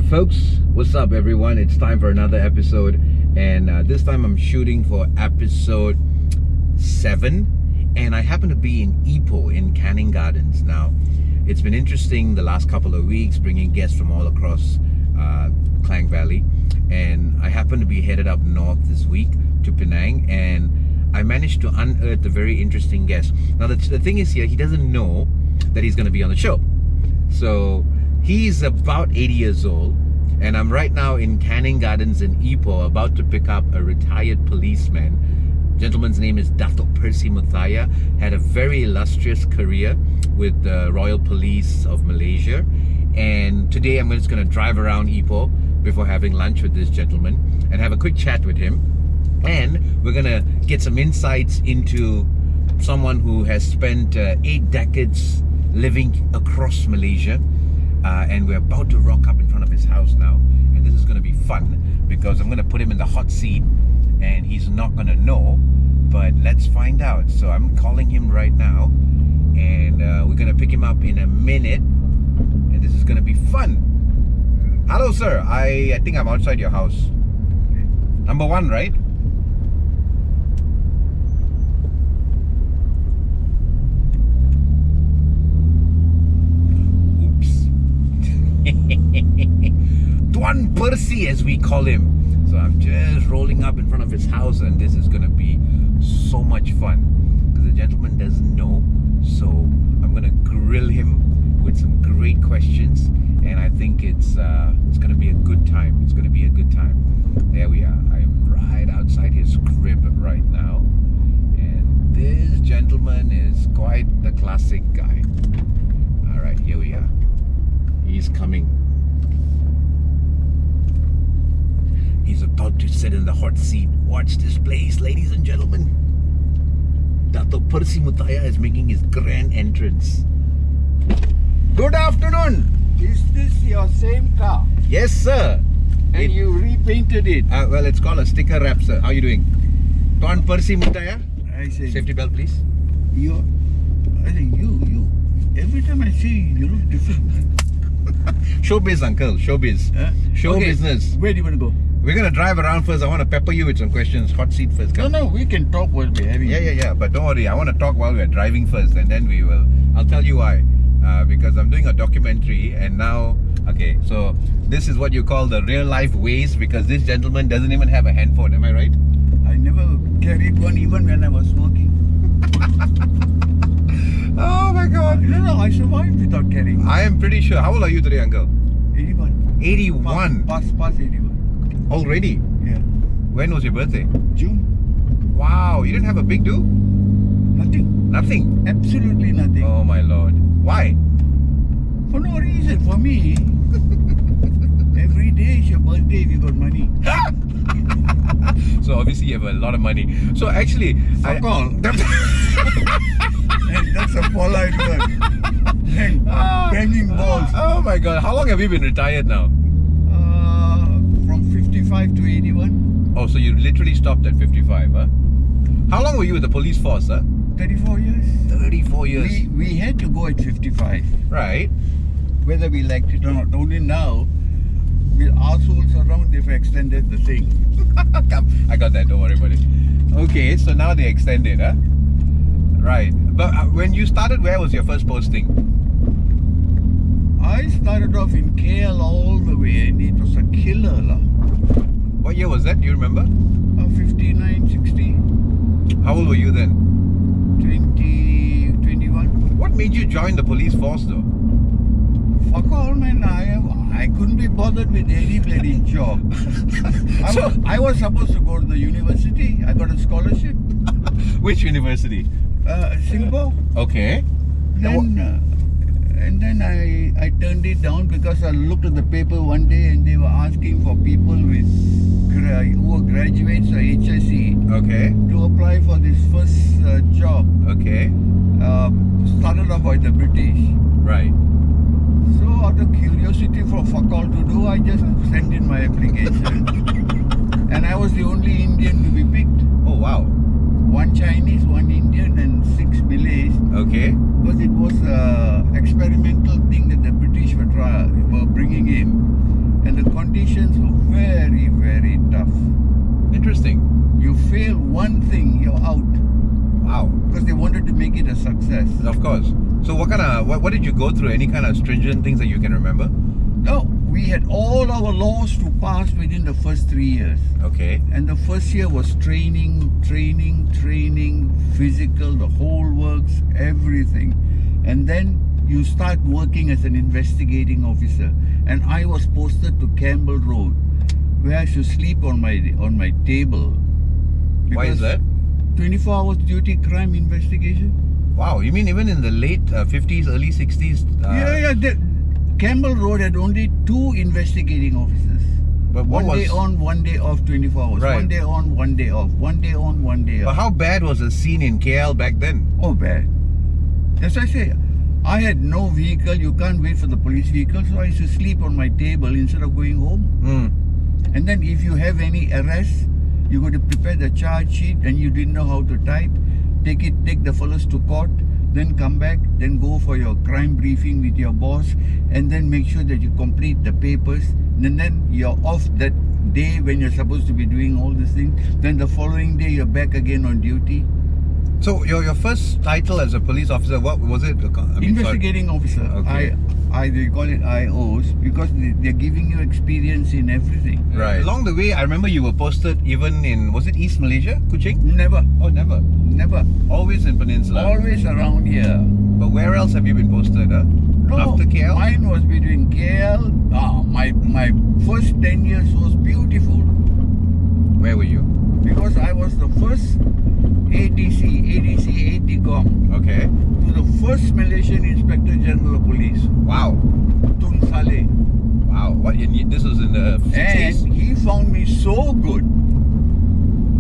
folks, what's up everyone? It's time for another episode, and this time I'm shooting for episode 7, and I happen to be in Ipoh in Canning Gardens. Now, it's been interesting the last couple of weeks bringing guests from all across Klang Valley, and I happen to be headed up north this week to Penang, and I managed to unearth a very interesting guest. Now the thing is here, he doesn't know that he's going to be on the show. So he's about 80 years old, and I'm right now in Canning Gardens in Ipoh about to pick up a retired policeman. Gentleman's name is Dato Percy Muttiah. Had a very illustrious career with the Royal Police of Malaysia, and today I'm just going to drive around Ipoh before having lunch with this gentleman and have a quick chat with him, and we're going to get some insights into someone who has spent 8 decades living across Malaysia. And we're about to rock up in front of his house now, and this is going to be fun because I'm going to put him in the hot seat and he's not going to know, but let's find out. So I'm calling him right now, and we're going to pick him up in a minute, and this is going to be fun. Hello sir, I think I'm outside your house. Number 1, right? Tuan Percy, as we call him. So I'm just rolling up in front of his house, and this is going to be so much fun because the gentleman doesn't know. So I'm going to grill him with some great questions, and I think it's going to be a good time. It's going to be a good time. There we are. I am right outside his crib right now, and this gentleman is quite the classic guy. All right, here we are. He's coming. He's about to sit in the hot seat. Watch this place, ladies and gentlemen. Dato Percy Muttiah is making his grand entrance. Good afternoon. Is this your same car? Yes, sir. And you repainted it? Well, it's called a sticker wrap, sir. How are you doing? Tuan Percy Muttiah. I say. Safety belt, please. I think you. Every time I see you, you look different. Showbiz, uncle. Showbiz. Show Okay, business. Where do you want to go? We're going to drive around first. I want to pepper you with some questions. Hot seat first. Come. No, we can talk while we're having. Yeah. But don't worry. I want to talk while we're driving first, and then we will. I'll tell you why. Because I'm doing a documentary, and now, okay, so this is what you call the real life ways, because this gentleman doesn't even have a handphone. Am I right? I never carried one even when I was working. Oh my God. No, I survived without carrying. I am pretty sure. How old are you today, uncle? 81. 81. Past 81. Already? Yeah. When was your birthday? June. Wow, you didn't have a big do? Nothing. Nothing? Absolutely nothing. Oh my Lord. Why? For no reason. For me, every day is your birthday if you got money. So obviously you have a lot of money. So actually, Fuck all. And that's a polite word. And banging balls. Oh my God. How long have you been retired now? From 55 to 81. Oh, so you literally stopped at 55, huh? How long were you with the police force, huh? 34 years. 34 years. We had to go at 55. Right. Whether we liked it or not. Only now, with assholes around, they've extended the thing. Come, I got that, don't worry about it. Okay, so now they extended, huh? Right. But when you started, where was your first posting? I started off in KL all the way, and it was a killer. What year was that? Do you remember? 59, 60. How old were you then? 20, 21. What made you join the police force though? Fuck all, man. I couldn't be bothered with any bloody job. I was supposed to go to the university. I got a scholarship. Which university? Singapore. Okay. And then I turned it down because I looked at the paper one day and they were asking for people with who were graduates or HSE. Okay. To apply for this first job. Okay. Started off by the British. Right. So out of curiosity for fuck all to do, I just sent in my application. And I was the only Indian to be picked. Oh wow. 1 Chinese, 1 Indian and 6 Malays. Okay. Because it was an experimental thing that the British were bringing in. And the everything, you're out. Wow. Because they wanted to make it a success. Of course. So what did you go through? Any kind of stringent things that you can remember? No, we had all our laws to pass within the first 3 years. Okay. And the first year was training, physical, the whole works, everything. And then you start working as an investigating officer. And I was posted to Campbell Road, where I should sleep on my table. Why is that? 24 hours duty crime investigation. Wow, you mean even in the late 50s, early 60s? Campbell Road had only 2 investigating officers. But what One day was... on, one day off, 24 hours. Right. One day on, one day off. One day on, one day But off. how bad was the scene in KL back then? Oh, bad. That's why I say, I had no vehicle. You can't wait for the police vehicle. So I used to sleep on my table instead of going home. And then if you have any arrests, you got to prepare the charge sheet and you didn't know how to type. Take the fellows to court, then come back, then go for your crime briefing with your boss, and then make sure that you complete the papers. And then you're off that day when you're supposed to be doing all these things. Then the following day you're back again on duty. So your first title as a police officer, what was it? Investigating officer. Okay. They call it IOs because they're giving you experience in everything. Right. Along the way, I remember you were posted even in, was it East Malaysia, Kuching? Never. Oh, never. Never. Always in Peninsula. Always around here. But where else have you been posted? No, After KL? mine was between KL. My first 10 years was beautiful Where were you? because I was the first ADC ATCOM Okay. to the first Malaysian Inspector General of Police, Wow. Tun Saleh. Wow. What? This was in the 60s? And he found me so good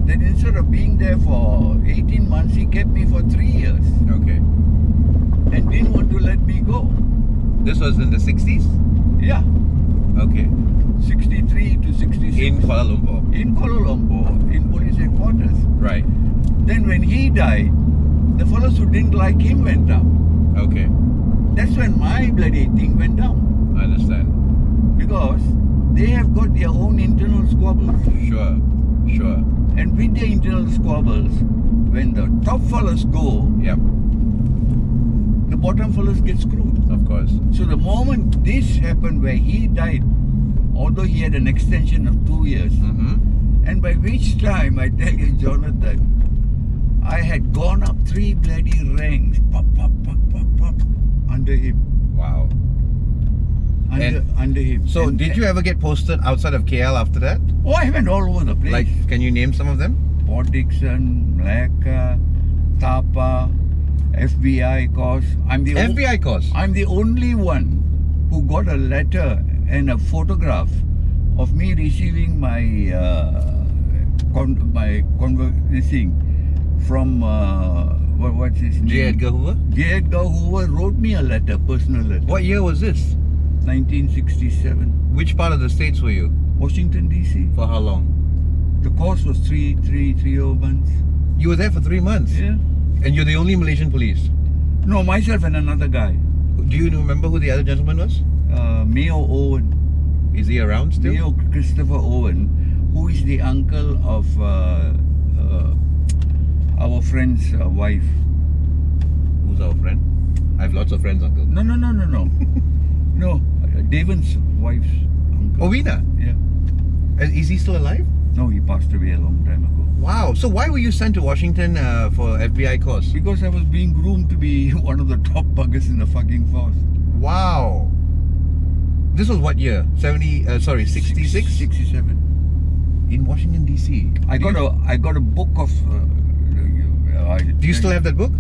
that instead of being there for 18 months, he kept me for 3 years Okay. and didn't want to let me go. This was in the 60s? Yeah, Okay. 63 to 66. In Kuala Lumpur? In Kuala Lumpur, in police headquarters. Right. Then when he died, the fellows who didn't like him went down. Okay. That's when my bloody thing went down. I understand. Because they have got their own internal squabbles. Sure. And with their internal squabbles, when the top fellows go, Yep. the bottom fellows get screwed. Of course. So the moment this happened where he died, although he had an extension of 2 years, and by which time, I tell you, Jonathan, I had gone up 3 bloody ranks, pop, under him. Wow. Under him. So, did you ever get posted outside of KL after that? Oh, I went all over the place. Like, can you name some of them? Port Dickson, Malacca, Tapa, FBI course. FBI course? I'm the only one who got a letter and a photograph of me receiving my thing from what's his name? J. Edgar Hoover? J. Edgar Hoover wrote me a letter, personal letter. What year was this? 1967. Which part of the States were you? Washington DC. For how long? The course was 3 months. You were there for 3 months? Yeah. And you're the only Malaysian police? No, myself and another guy. Do you remember who the other gentleman was? Mayo Owen. Is he around still? Mayo Christopher Owen, who is the uncle of our friend's wife. Who's our friend? I have lots of friends, uncle. No. No, Devon's wife's uncle. Ovina? Yeah. Is he still alive? No, he passed away a long time ago. Wow. So why were you sent to Washington for FBI course? Because I was being groomed to be one of the top buggers in the fucking force. Wow. This was what year? 66? 67. In Washington DC. I got a book of. Do you still have that book?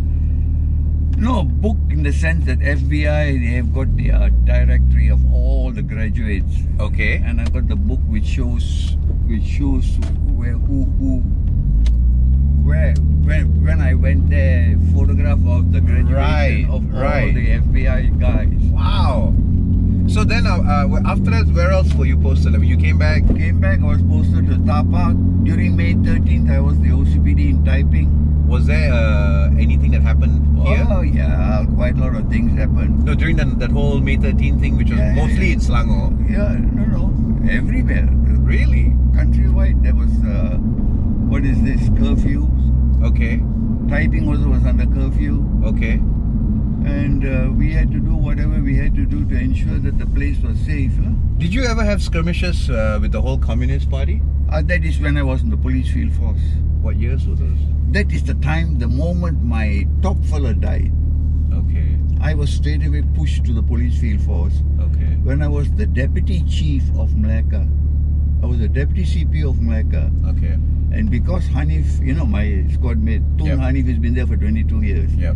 No, book in the sense that FBI, they have got the directory of all the graduates. Okay. And I got the book which shows where when I went there, photograph of the graduation of all the FBI guys. Wow. So then after that, where else were you posted? I mean, you came back? I was posted to Tapa. During May 13th, I was the OCPD in typing. Was there anything that happened here? Oh yeah, quite a lot of things happened. No, during that whole May 13th thing, which was mostly in Selangor. Yeah, no, everywhere. Really? Countrywide, there was, what is this, curfews? Okay. Typing also was under curfew. Okay. And we had to do whatever we had to do to ensure that the place was safe. Did you ever have skirmishes with the whole Communist Party? That is when I was in the police field force. What years were those? That is the time, the moment my top fella died, Okay. I was straight away pushed to the police field force. Okay. When I was the deputy chief of Malacca, I was the deputy CP of Malacca. Okay. And because Hanif, my squad mate, Tun Yep. Hanif has been there for 22 years. Yep.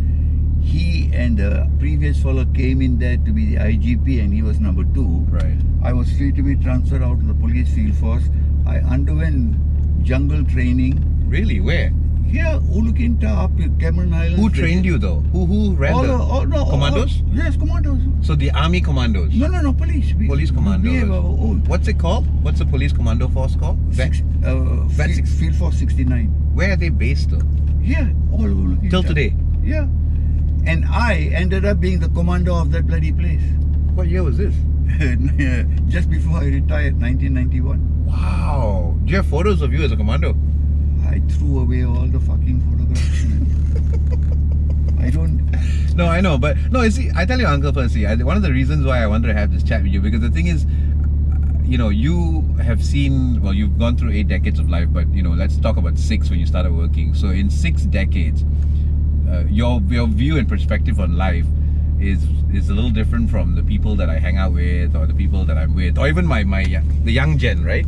He and the previous fellow came in there to be the IGP and he was number 2. Right. I was straight away transferred out to the police field force. I underwent jungle training. Really? Where? Here, Ulukinta up to Cameron Highlands. Who trained you though? Who ran the commandos? Yes, commandos. So the army commandos? No, police. Police commandos. We have our own. What's it called? What's the police commando force called? Field Force 69. Where are they based though? Here, all Ulukinta. Till today? Yeah. And I ended up being the commander of that bloody place. What year was this? Just before I retired, 1991. Wow. Do you have photos of you as a commando? I threw away all the fucking photographs. I don't. No, I know, but no, you see, I tell you, Uncle Percy, one of the reasons why I wanted to have this chat with you, because the thing is, you have seen, well, you've gone through 8 decades of life, but let's talk about 6 when you started working. So in 6 decades, your view and perspective on life is a little different from the people that I hang out with, or the people that I'm with, or even the young gen, right?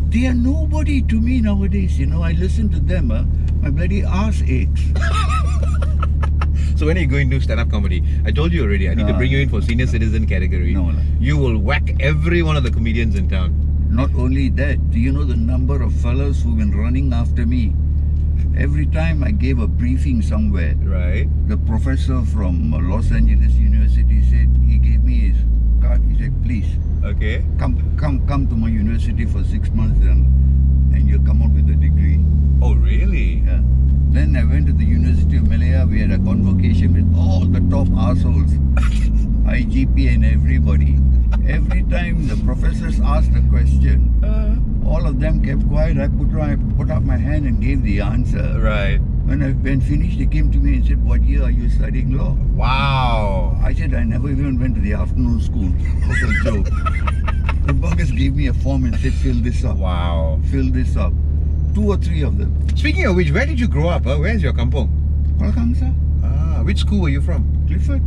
They are nobody to me nowadays. I listen to them. My bloody ass aches. So when are you going to do stand-up comedy? I told you already, I need to bring you in for senior citizen category. No. You will whack every one of the comedians in town. Not only that, do you know the number of fellows who've been running after me? Every time I gave a briefing somewhere, Right. the professor from Los Angeles University said, he gave me his card. He said, please, Okay. come to my university for 6 months and you'll come out with a degree. Oh, really? Yeah. Then I went to the University of Malaya. We had a convocation with all the top assholes, IGP and everybody. Every time the professors asked a question, all of them kept quiet. I put up my hand and gave the answer. Right. When finished, they came to me and said, what year are you studying law? Wow. I said, I never even went to the afternoon school. What a joke. The buggers gave me a form and said, fill this up. Wow. Fill this up. 2 or 3 of them. Speaking of which, where did you grow up? Where's your kampong? Kuala Kangsar. Which school were you from? Clifford.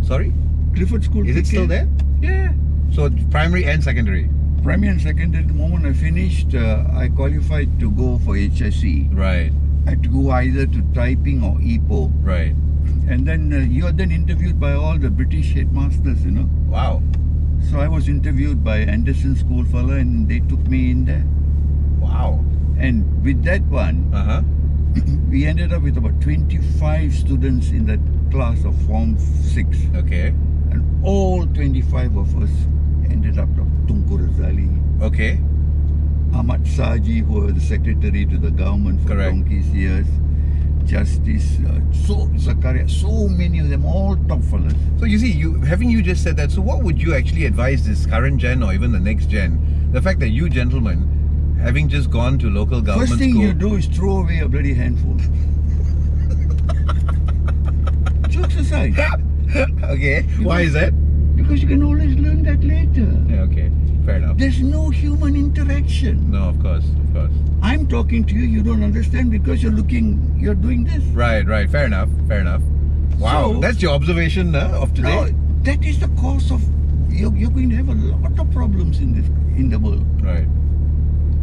Sorry? Clifford School. Is it still there? Yeah. So primary and secondary? Primary and secondary. The moment I finished, I qualified to go for HSC. Right. I had to go either to typing or EPO. Right. And then you are then interviewed by all the British headmasters, Wow. So I was interviewed by Anderson School fella and they took me in there. Wow. And with that one, we ended up with about 25 students in that class of Form 6. Okay. And all 25 of us ended up Tunku Razali, Okay. Ahmad Saji, who was the secretary to the government for Correct. donkey's years, Justice, Zakaria, so many of them, all top fellas. So you see, you just said that, so what would you actually advise this current gen or even the next gen? The fact that you gentlemen, having just gone to local government First thing school, you do is throw away a bloody handphone. Jokes aside. Okay. Why is that? Because you can always learn that later. Yeah, okay. Fair enough. There's no human interaction. No, of course. I'm talking to you, you don't understand because you're doing this. Right. Fair enough. Wow, So- that's your observation of today. No, that is the cause of you're going to have a lot of problems in the world. Right.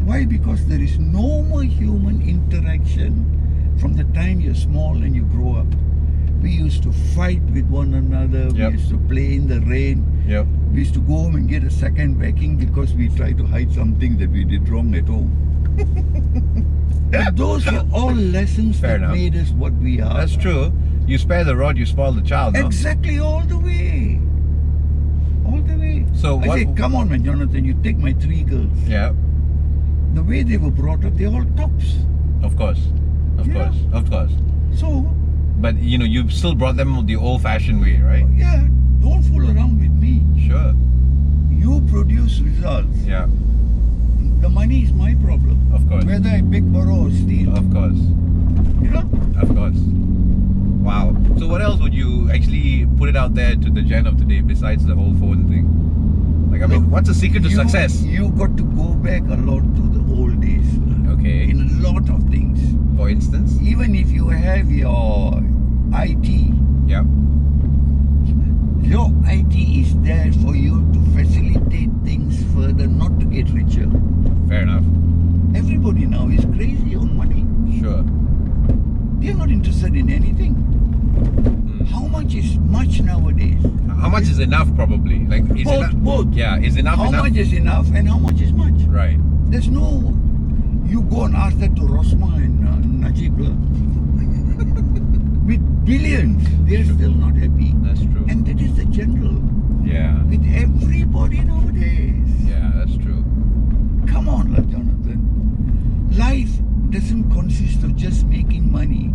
Why? Because there is no more human interaction from the time you're small and you grow up. We used to fight with one another. Yep. We used to play in the rain. Yep. We used to go home and get a second whacking because we tried to hide something that we did wrong at home. But those were all lessons Fair that enough. made us what we are. That's true. You spare the rod, you spoil the child. No? Exactly, all the way. All the way. So I what? say, come on, man, Jonathan, you take my 3 girls. Yeah. The way they were brought up, they're all tops. Of course. Yeah. Of course. So, But you still brought them the old-fashioned way, right? yeah, don't fool around with me. Sure. You produce results. Yeah. the money is my problem. Of course. Whether I beg, borrow or steal. Of course. You know? Of course. Wow. So what else would you actually put it out there to the gen of today besides the whole phone thing? Like, I mean, Look, what's the secret to success? You got to go back a lot to the old days. Okay. In a lot of things. For instance? Even if you have your IT, Yep. your IT is there for you to facilitate things further, not to get richer. Fair enough. Everybody now is crazy on money. Sure. They're not interested in anything. How much is much nowadays? How much is enough, probably? Like, is enough? Both. Yeah, is enough How enough? much is enough and how much is much? Right. There's no... You go and ask that to Rosma and Najib. With billions, they're still not happy. That's true. And that is the general. Yeah. With everybody nowadays. Yeah, that's true. Come on, Jonathan. Life doesn't consist of just making money,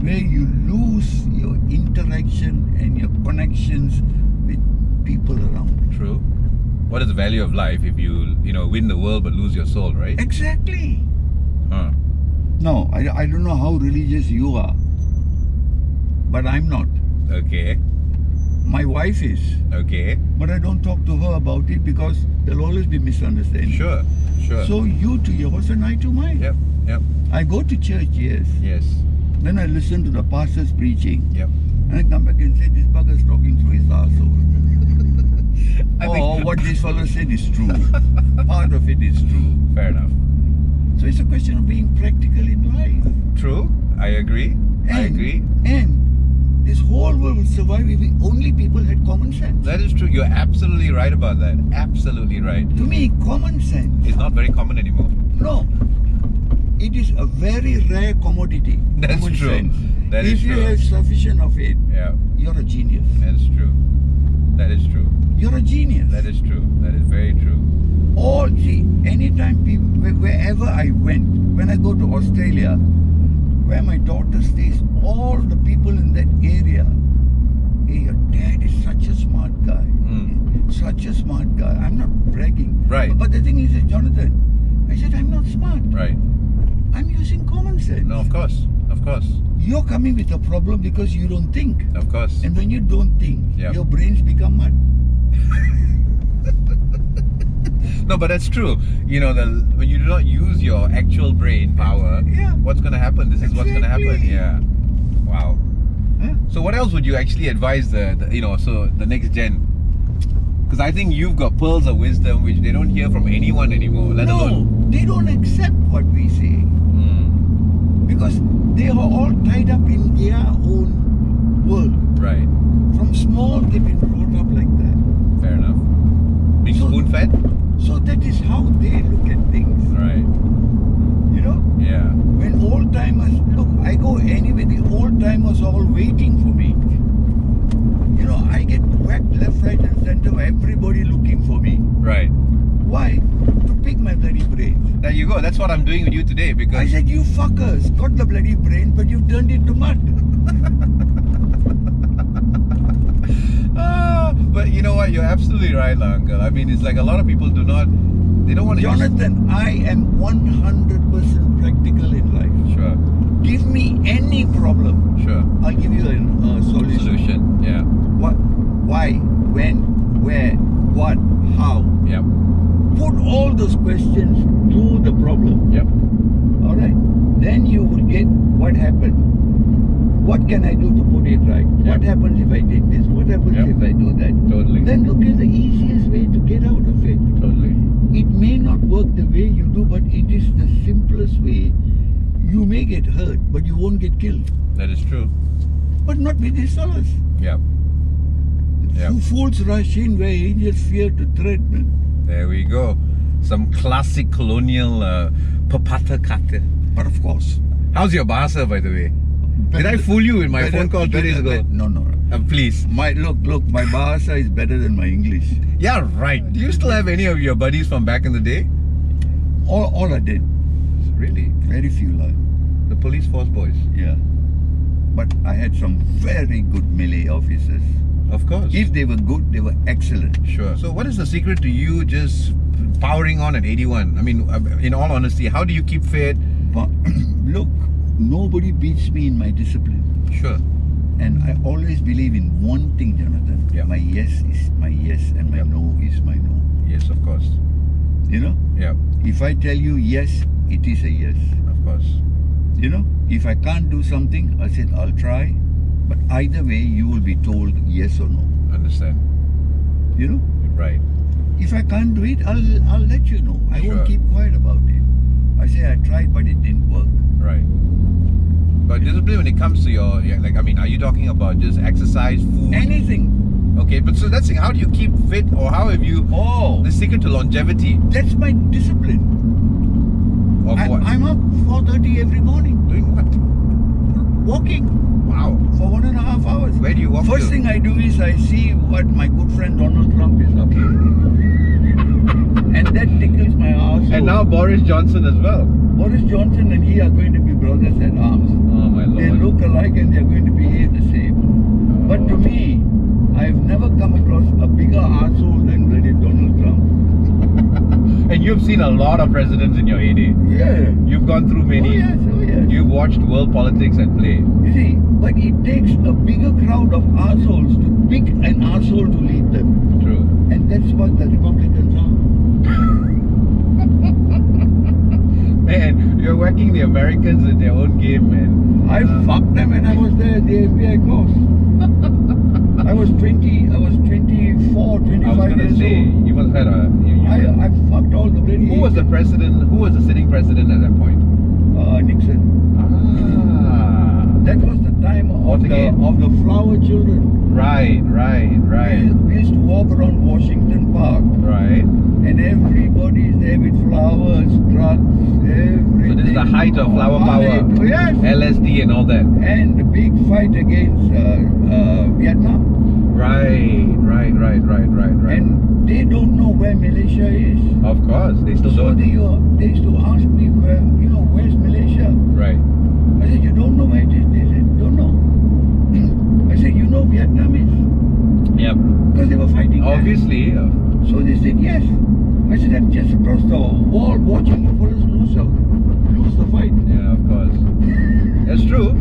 where you lose your interaction and your connections with people around. True. What is the value of life if you win the world but lose your soul, right? Exactly. Huh. No, I don't know how religious you are, but I'm not. Okay. My wife is, Okay. but I don't talk to her about it because there'll always be misunderstanding. Sure. Sure. So you to yours and I to mine. Yep. Yep. I go to church, yes. Yes. Then I listen to the pastors preaching. Yep. And I come back and say, this bugger's talking through his arsehole. Or what this fellow said is true. Part of it is true. Fair enough. So it's a question of being practical in life. True. I agree. I agree. And this whole world would survive if only people had common sense. That is true. You're absolutely right about that. Absolutely right. To me, common sense. It's not very common anymore. No. It is a very rare commodity. That's common true. Sense. That is if you true. have sufficient of it, Yeah. you're a genius. That's true. That is true. You're a genius. That is true. That is very true. Anytime people, wherever I went, when I go to Australia, where my daughter stays, all the people in that area, hey, your dad is such a smart guy. Such a smart guy. I'm not bragging. Right. But the thing is, Jonathan, I said, I'm not smart. Right. I'm using common sense. No, of course. Of course. You're coming with a problem because you don't think. Of course. And when you don't think, Yeah. your brains become mud. No, but that's true. When you do not use your actual brain power, Yeah. what's going to happen? This is what's going to happen. Exactly. Yeah. Wow. Huh? So what else would you actually advise the next gen? Because I think you've got pearls of wisdom which they don't hear from anyone anymore. Let No, alone. they don't accept what we say. Because they are all tied up in their own world. Right. From small, they've been brought up like that. Fair enough. Being So- spoon-fed? So that is how they look at things. Right. You know? Yeah. When old timers, look, I go anywhere, the old timers are all waiting for me. You know, I get whacked left, right and center by everybody looking for me. Right. Why? To pick my bloody brains. There you go. That's what I'm doing with you today because I said, you fuckers got the bloody brain, but you've turned it to mud. But you know what? You're absolutely right, uncle. I mean, it's like a lot of people they don't want to Jonathan, I am 100% practical in life. Sure. Give me any problem, Sure. I'll give you a solution. Solution. Yeah. What, why, when, where, what, how. Yep. Put all those questions to the problem. Yep. Alright? Then you will get what happened. What can I do to put it right? What happens if I did this? What happens Yep. if I do that? Totally. Then look at the easiest way to get out of it. Totally. It may not work the way you do, but it is the simplest way. You may get hurt, but you won't get killed. That is true. But not with these fellas. Yep. Yep. Fools rush in where angels fear to tread, man. There we go. Some classic colonial pepatha kata. But of course. How's your bahasa, by the way? Did I fool you in my phone call 2 days ago? No. Please. My look, my Bahasa is better than my English. Yeah, right. Do you still have any of your buddies from back in the day? All I did. Really? Very few like. The police force boys. Yeah. But I had some very good Malay officers. Of course. If they were good, they were excellent. Sure. So what is the secret to you just powering on at 81? I mean, in all honesty, how do you keep fit? But look, nobody beats me in my discipline. Sure. And I always believe in one thing, Jonathan. Yeah. My yes is my yes and my no is my no. Yes, of course. You know? Yeah, If I tell you yes, it is a yes. of course. You know? If I can't do something, I said I'll try. But either way, you will be told yes or no. Understand. You know? Right. If I can't do it, I'll let you know. I Sure. won't keep quiet about it. I say I tried, but it didn't work. Right. But discipline when it comes to your, like, I mean, are you talking about just exercise, food? Anything. Okay, but so that's how do you keep fit, or how have you, Oh, the secret to longevity that's my discipline. of what? I'm up 4:30 every morning, Doing what? walking Wow. for 1.5 hours. Where do you walk First to? thing I do is I see what my good friend Donald Trump is up to. And that tickles my arsehole. And now Boris Johnson as well. Boris Johnson and he are going to be brothers at arms. Oh my lord. They look alike and they're going to behave the same. But to me, I've never come across a bigger arsehole than bloody Donald Trump. And you've seen a lot of presidents in your heyday. Yeah. You've gone through many. Oh yes, oh yes. You've watched world politics at play. You see, but it takes a bigger crowd of arseholes to pick an arsehole to lead them. True. And that's what the Republicans are. Man, you're whacking the Americans at their own game, man. I fucked them when I was there at the FBI course. I was 24, I was 25 gonna years say, old. you must have had a. I fucked all the bloody Who was the president? Who was the sitting president at that point? Nixon. Ah. That was the time of Watergate. the flower children. Right. We used to walk around Washington Park Right. and everybody's there with flowers, drugs, everything. So this is the height of flower power. Yes. LSD and all that. And the big fight against Vietnam. Right. And they don't know where Malaysia is. Of course, they still So don't. they used to ask me, where's Malaysia? Right. I said, you don't know where it is? They said, don't know. I said, you know Vietnam is? Yep. Because they were fighting there. Obviously. So they said, yes. I said, I'm just across the wall watching you fellas lose the fight. Yeah, of course. That's true.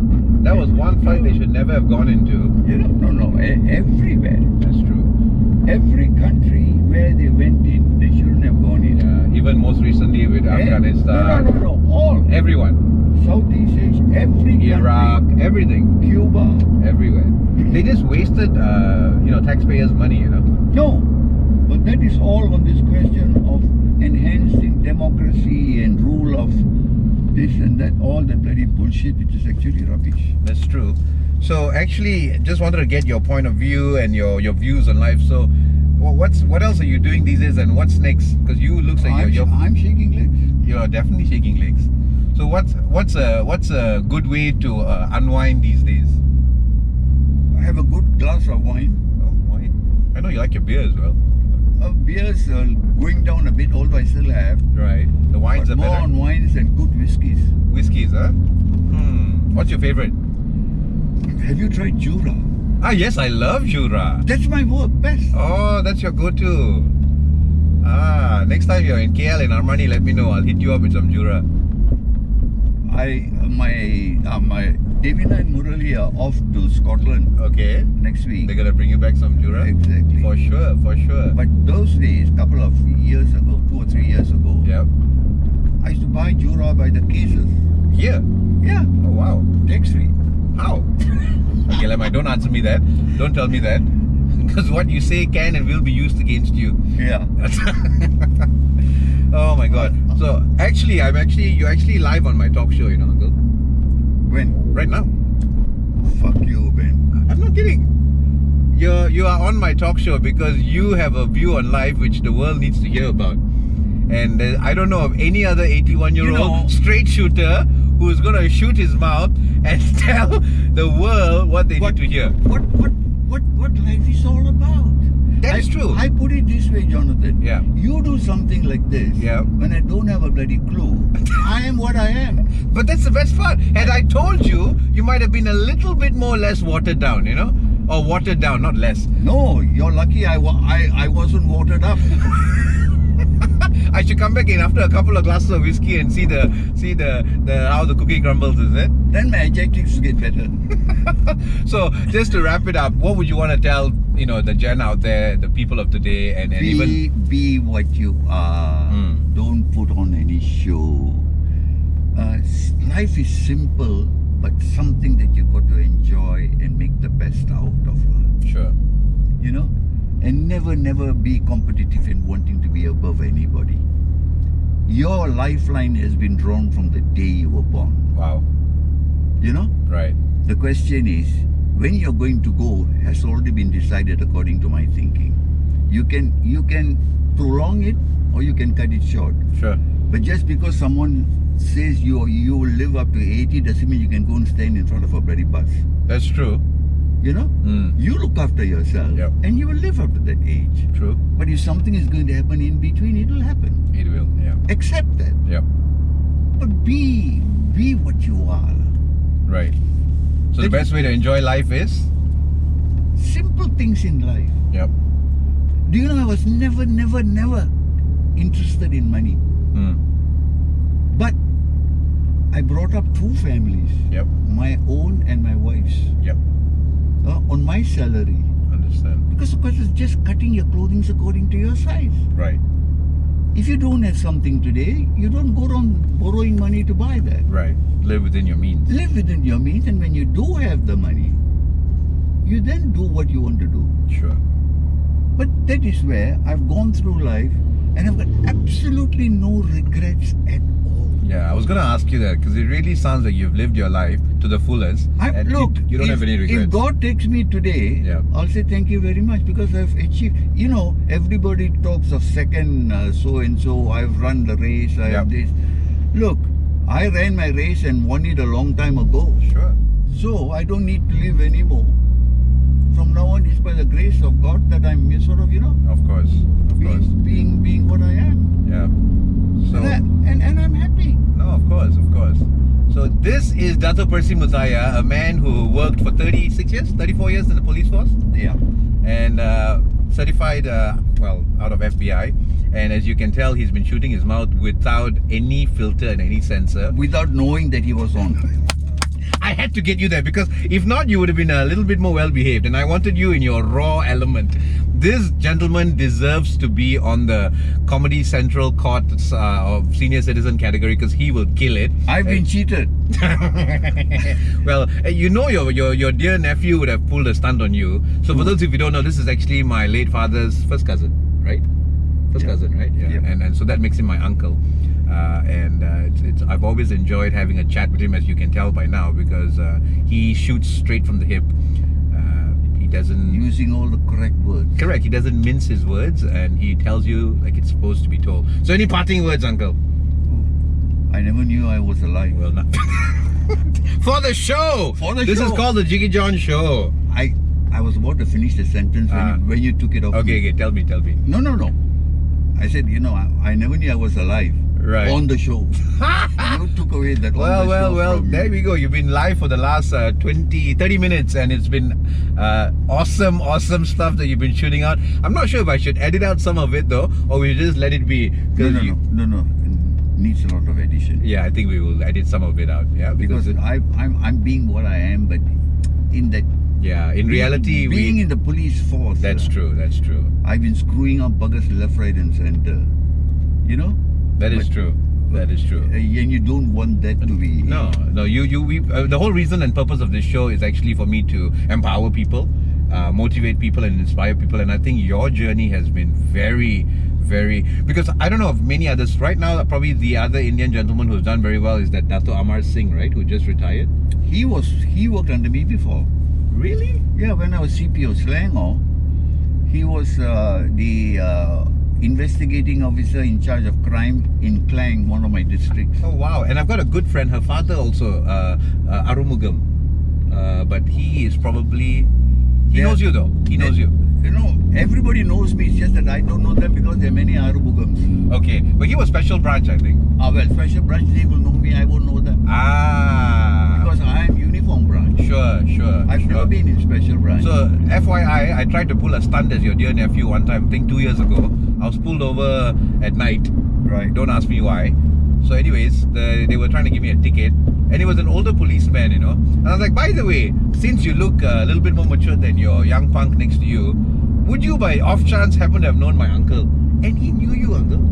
That was one fight they should never have gone into. No, everywhere. That's true. Every country where they went in, they shouldn't have gone in. Yeah, even most recently with Afghanistan. No, all. Everyone. Southeast Asia, every Iraq, country. everything. Cuba. Everywhere. They just wasted, taxpayers' money, No, but that is all on this question of enhancing democracy and rule of this and that, all that bloody bullshit, which is actually rubbish. That's true. So actually, just wanted to get your point of view and your views on life. So, what else are you doing these days, and what's next? Because you looks like I'm shaking legs. you're definitely shaking legs. So what's a good way to unwind these days? I have a good glass of wine. Oh, wine. I know you like your beer as well. Beers are going down a bit, although I still have. Right. The wines But are more better. on wines and good whiskies. Whiskeys, huh? What's your favorite? Have you tried Jura? Ah, yes, I love Jura. That's my best. Oh, that's your go-to. Ah, next time you're in KL in Armani, let me know. I'll hit you up with some Jura. My Davina and Murali are off to Scotland Okay. next week. They're gonna bring you back some Jura? Exactly. For sure. But those days, couple of years ago, 2 or 3 years ago, Yep. I used to buy Jura by the cases. Here? Yeah, Oh, wow. tax free. How? Okay, Lemai, don't answer me that. Don't tell me that. Because what you say can and will be used against you. Yeah. Oh my god. So you're actually live on my talk show, Uncle. When? Right now. Fuck you, Ben. I'm not kidding. You are on my talk show because you have a view on life which the world needs to hear about. And I don't know of any other 81-year-old straight shooter who's gonna shoot his mouth and tell the world what they need to hear. What life is all about. That is true. I put it this way, Jonathan. Yeah. You do something like this. Yeah. When I don't have a bloody clue, I am what I am. But that's the best part. Had I told you, you might have been a little bit more or less watered down, Or watered down, not less. No, you're lucky I wasn't watered up. I should come back in after a couple of glasses of whiskey and see the how the cookie crumbles, is it? Then my adjectives get better. So just to wrap it up, what would you want to tell the gen out there, the people of today, and even be what you are. Don't put on any show. Life is simple, but something that you've got to enjoy and make the best out of life. Sure. And never be competitive in wanting to be above anybody. Your lifeline has been drawn from the day you were born. Wow. Right. The question is, when you're going to go has already been decided according to my thinking. You can prolong it or you can cut it short. Sure. But just because someone says you will live up to 80 doesn't mean you can go and stand in front of a bloody bus. That's true. You look after yourself, and you will live up to that age. True. But if something is going to happen in between, it will happen. It will, yeah. Accept that. Yeah. But be what you are. Right. So the best way to enjoy life is? Simple things in life. Yep. Do you know I was never interested in money. But I brought up two families. Yep. My own and my wife's. Yep. On my salary. Understand. Because of course it's just cutting your clothing according to your size. Right. If you don't have something today, you don't go around borrowing money to buy that. Right. Live within your means. Live within your means, and when you do have the money, you then do what you want to do. Sure. But that is where I've gone through life and I've got absolutely no regrets at all. Yeah, I was going to ask you that because it really sounds like you've lived your life to the fullest. And look, you don't have any regrets. If God takes me today, I'll say thank you very much because I've achieved. Everybody talks of second so-and-so, I've run the race, I have this. Look, I ran my race and won it a long time ago. Sure. So I don't need to live anymore. From now on, it's by the grace of God that I'm sort of, Of course. Being what I am. Yeah. So, and I'm happy. No, of course. So this is Dato Percy Muttiah, a man who worked for 34 years in the police force. Yeah. And certified, out of FBI. And as you can tell, he's been shooting his mouth without any filter and any censor. Without knowing that he was on. I had to get you there because if not, you would have been a little bit more well-behaved. And I wanted you in your raw element. This gentleman deserves to be on the Comedy Central Court of Senior Citizen category because he will kill it. I've been cheated. Well, your dear nephew would have pulled a stunt on you. So for those of you who don't know, this is actually my late father's first cousin, right? Cousin, right? Yeah. And so that makes him my uncle. I've always enjoyed having a chat with him, as you can tell by now, because he shoots straight from the hip. He doesn't using all the correct words. Correct. He doesn't mince his words, and he tells you like it's supposed to be told. So, any parting words, Uncle? I never knew I was alive. Well, not for the show. This is called the Jiggee Jon show. I was about to finish the sentence when you took it off. Okay. Tell me. No. I said, I never knew I was alive. Right. On the show. You took away that Well, there we go. You've been live for the last 30 minutes and it's been awesome stuff that you've been shooting out. I'm not sure if I should edit out some of it though, or we just let it be. No. It needs a lot of edition. Yeah, I think we will edit some of it out. Yeah, because I'm being what I am, but in that. Yeah, in reality, being in the police force. That's true. I've been screwing up buggers left, right, and center. That is true. And you don't want that to be. No. The whole reason and purpose of this show is actually for me to empower people, motivate people, and inspire people. And I think your journey has been very, very. Because I don't know of many others right now. Probably the other Indian gentleman who's done very well is that Dato Amar Singh, right, who just retired. He worked under me before. Really? Yeah, when I was CPO Selangor, he was the investigating officer in charge of crime in Klang, one of my districts. Oh wow! And I've got a good friend. Her father also, Arumugam, but he is probably knows you though. He knows you. Everybody knows me. It's just that I don't know them because there are many Arumugams. Okay, but he was special branch, I think. Well, special branch they will know me. I won't know them. Because I am uniform branch. Sure. I've never been in special branch. So, FYI, I tried to pull a stunt as your dear nephew one time, I think 2 years ago. I was pulled over at night. Right. Don't ask me why. So anyways, they were trying to give me a ticket. And it was an older policeman, you know. And I was like, by the way, since you look a little bit more mature than your young punk next to you, would you by off chance happen to have known my uncle? And he knew you, uncle.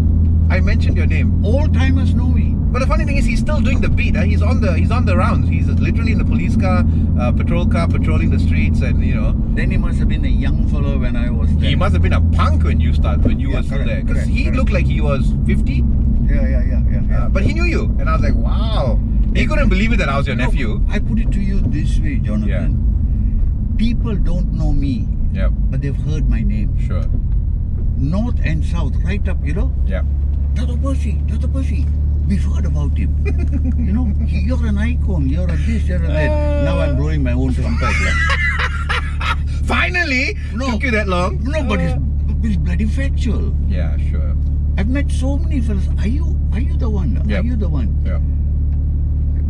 I mentioned your name. All timers know me. But the funny thing is, he's still doing the beat. He's on the rounds. He's literally in the police car, patrol car, patrolling the streets, and you know. Then he must have been a young fellow when I was there. He must have been a punk when you were still there, because he looked like he was 50. Yeah. But he knew you, and I was like, wow. He couldn't believe it that I was your nephew. I put it to you this way, Jonathan. Yeah. People don't know me, Yep. but they've heard my name. Sure. North and south, right up, you know. Yeah. Dato Percy. We've heard about him. You know, you're an icon. You're a this, you're a that. Now I'm blowing my own trumpet. Finally! No. Took you that long? No, but it's bloody factual. Yeah, sure. I've met so many fellas. Are you the one? Yep. Are you the one? Yeah.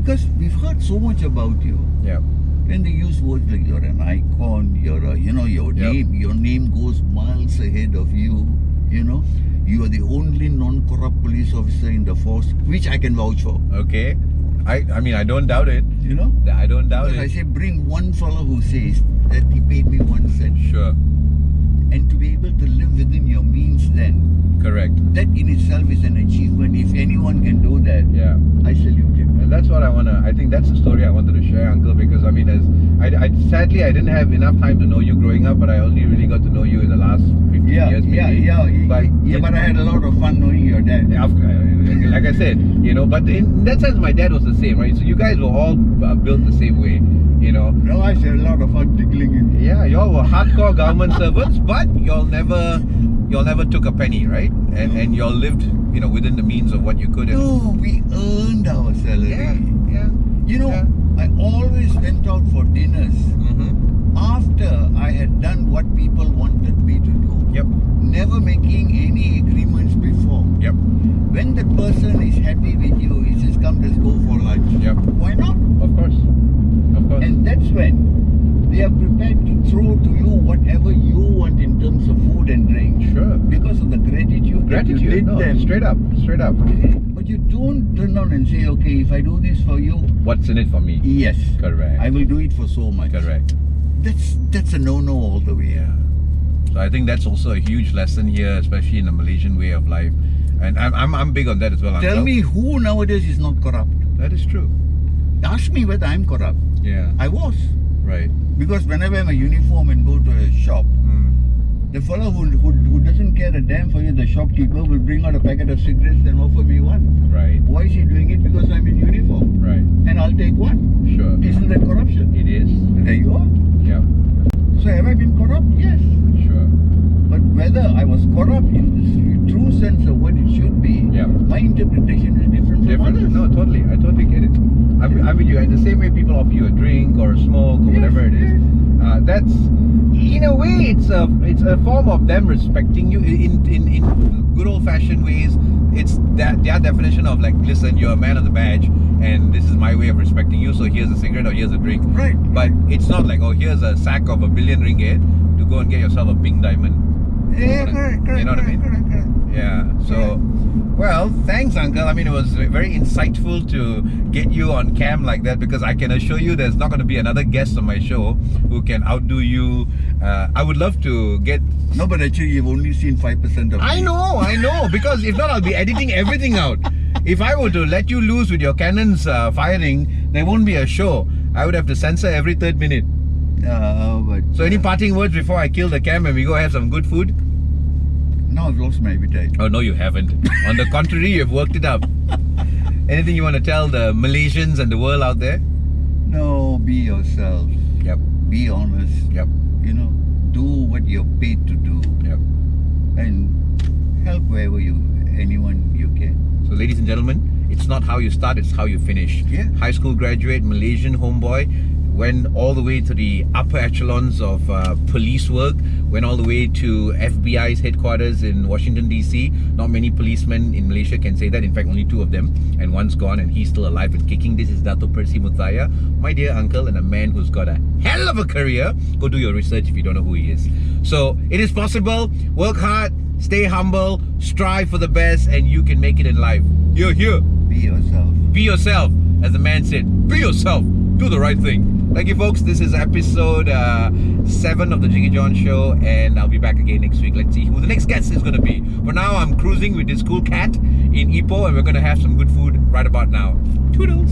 Because we've heard so much about you. Yeah. Then they use words like you're an icon, your name goes miles ahead of you, you know. You are the only non-corrupt police officer in the force, which I can vouch for. Okay. I mean, I don't doubt it. You know? I don't doubt But it. I say bring one fellow who says that he paid me 1 cent. Sure. And to be able to live within your means then, Correct. that in itself is an achievement. If anyone can do that, Yeah. I salute him. And that's what I think that's the story I wanted to share, uncle, because I mean, sadly I didn't have enough time to know you growing up, but I only really got to know you in the last 15 years maybe. But I had a lot of fun knowing your dad. Yeah, like I said, you know, but in that sense my dad was the same, right? So you guys were all built the same way, you know. No, I had a lot of fun tickling him. Yeah, y'all were hardcore government servants, but y'all never took a penny, right? And y'all lived, you know, within the means of what you could. No, we earned our salary. Yeah. You know, I always went out for dinners after I had done what people wanted me to do. Yep. Never making any agreements before. Yep. When the person is happy with you, he says, come, let's go for lunch. Yep. Why not? Of course. And that's when they are prepared to throw to you whatever you want in terms of food and drink. Sure. Because of the gratitude that you did them. Straight up. But you don't turn on and say, okay, if I do this for you, What's in it for me? yes, Correct. I will do it for so much. Correct. That's a no-no all the way. Yeah. So I think that's also a huge lesson here, especially in the Malaysian way of life. And I'm big on that as well, Tell uncle. me who nowadays is not corrupt. That is true. Ask me whether I'm corrupt. Yeah. I was. Right. Because when I wear my uniform and go to a shop, the fellow who doesn't care a damn for you, the shopkeeper, will bring out a packet of cigarettes and offer me one. Right. Why is he doing it? Because I'm in uniform. Right. And I'll take one. Sure. Isn't that corruption? It is. There you are. Yeah. So have I been corrupt? Yes. Sure. But whether I was corrupt in the true sense of what it should be, Yeah. my interpretation is different from others. No, totally. I totally get it. I mean, you in the same way people offer you a drink or a smoke or whatever it is. That's in a way it's a form of them respecting you in good old fashioned ways. It's their definition of like, listen, you're a man of the badge, and this is my way of respecting you. So here's a cigarette or here's a drink. Right. But it's not like, oh, here's a sack of $1 billion ringgit to go and get yourself a pink diamond. Yeah, correct. You know what I mean? Correct. Yeah. So, well, thanks, uncle. I mean, it was very insightful to get you on cam like that, because I can assure you there's not going to be another guest on my show who can outdo you. I would love to get... No, but actually you've only seen 5% of I know, because if not, I'll be editing everything out. If I were to let you loose with your cannons firing, there won't be a show. I would have to censor every 3rd minute. So any parting words before I kill the cam and we go have some good food? Now I've lost my appetite. Oh, no, you haven't. On the contrary, you've worked it up. Anything you want to tell the Malaysians and the world out there? No, be yourself. Yep. Be honest. Yep. You know, do what you're paid to do. Yep. And help wherever anyone you can. So, ladies and gentlemen, it's not how you start, it's how you finish. Yeah. High school graduate, Malaysian homeboy, went all the way to the upper echelons of police work, went all the way to FBI's headquarters in Washington DC. Not many policemen in Malaysia can say that. In fact, only 2 of them, and one's gone and he's still alive and kicking. This is Dato Percy Muttiah, my dear uncle, and a man who's got a hell of a career. Go do your research if you don't know who he is. So it is possible. Work hard, stay humble, strive for the best, and you can make it in life. You're here. Be yourself. Be yourself. As the man said, be yourself. Do the right thing. Thank you, folks. This is episode 7 of the Jiggee Jon show, and I'll be back again next week. Let's see who the next guest is going to be. For now, I'm cruising with this cool cat in Ipoh, and we're going to have some good food right about now. Toodles.